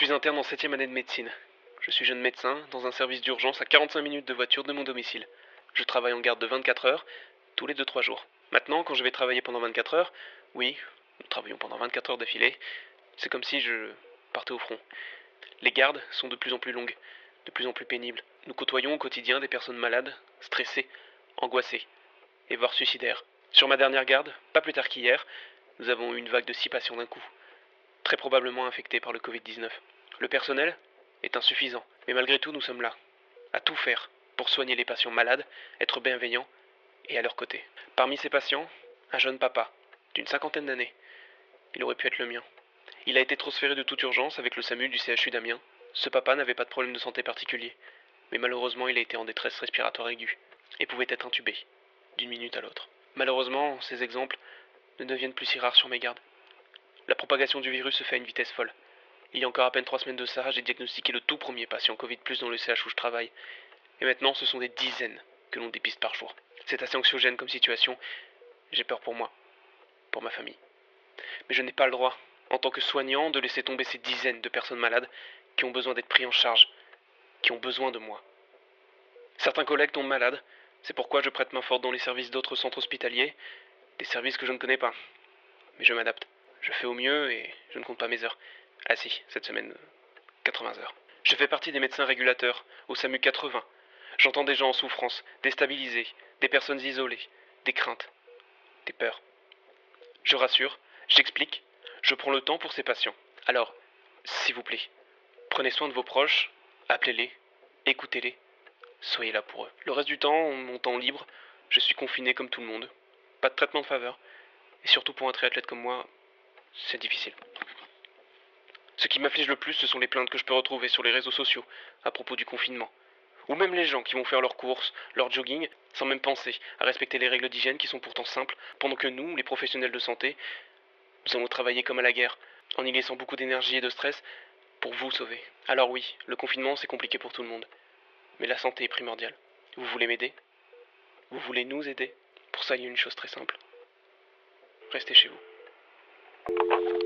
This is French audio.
suis interne en 7e année de médecine. Je suis jeune médecin, dans un service d'urgence à 45 minutes de voiture de mon domicile. Je travaille en garde de 24 heures, tous les 2-3 jours. Maintenant, quand je vais travailler pendant 24 heures, oui, nous travaillons pendant 24 heures d'affilée, c'est comme si je partais au front. Les gardes sont de plus en plus longues, de plus en plus pénibles. Nous côtoyons au quotidien des personnes malades, stressées, angoissées, et voire suicidaires. Sur ma dernière garde, pas plus tard qu'hier, nous avons eu une vague de 6 patients d'un coup, très probablement infectés par le Covid-19. Le personnel est insuffisant, mais malgré tout nous sommes là, à tout faire pour soigner les patients malades, être bienveillants et à leur côté. Parmi ces patients, un jeune papa, d'une 50aine d'années. Il aurait pu être le mien. Il a été transféré de toute urgence avec le SAMU du CHU d'Amiens. Ce papa n'avait pas de problème de santé particulier, mais malheureusement il a été en détresse respiratoire aiguë et pouvait être intubé, d'une minute à l'autre. Malheureusement, ces exemples ne deviennent plus si rares sur mes gardes. La propagation du virus se fait à une vitesse folle. Il y a encore à peine 3 semaines de ça, j'ai diagnostiqué le tout premier patient Covid+ dans le CH où je travaille. Et maintenant, ce sont des dizaines que l'on dépiste par jour. C'est assez anxiogène comme situation. J'ai peur pour moi, pour ma famille. Mais je n'ai pas le droit, en tant que soignant, de laisser tomber ces dizaines de personnes malades qui ont besoin d'être pris en charge, qui ont besoin de moi. Certains collègues tombent malades, c'est pourquoi je prête main forte dans les services d'autres centres hospitaliers, des services que je ne connais pas. Mais je m'adapte. Je fais au mieux et je ne compte pas mes heures. Ah si, cette semaine, 80 heures. Je fais partie des médecins régulateurs, au SAMU 80. J'entends des gens en souffrance, déstabilisés, des personnes isolées, des craintes, des peurs. Je rassure, j'explique, je prends le temps pour ces patients. Alors, s'il vous plaît, prenez soin de vos proches, appelez-les, écoutez-les, soyez là pour eux. Le reste du temps, mon temps libre, je suis confiné comme tout le monde. Pas de traitement de faveur. Et surtout pour un triathlète comme moi, c'est difficile. Ce qui m'afflige le plus, ce sont les plaintes que je peux retrouver sur les réseaux sociaux à propos du confinement. Ou même les gens qui vont faire leurs courses, leur jogging, sans même penser à respecter les règles d'hygiène qui sont pourtant simples, pendant que nous, les professionnels de santé, nous allons travailler comme à la guerre, en y laissant beaucoup d'énergie et de stress pour vous sauver. Alors oui, le confinement c'est compliqué pour tout le monde, mais la santé est primordiale. Vous voulez m'aider? Vous voulez nous aider? Pour ça, il y a une chose très simple. Restez chez vous.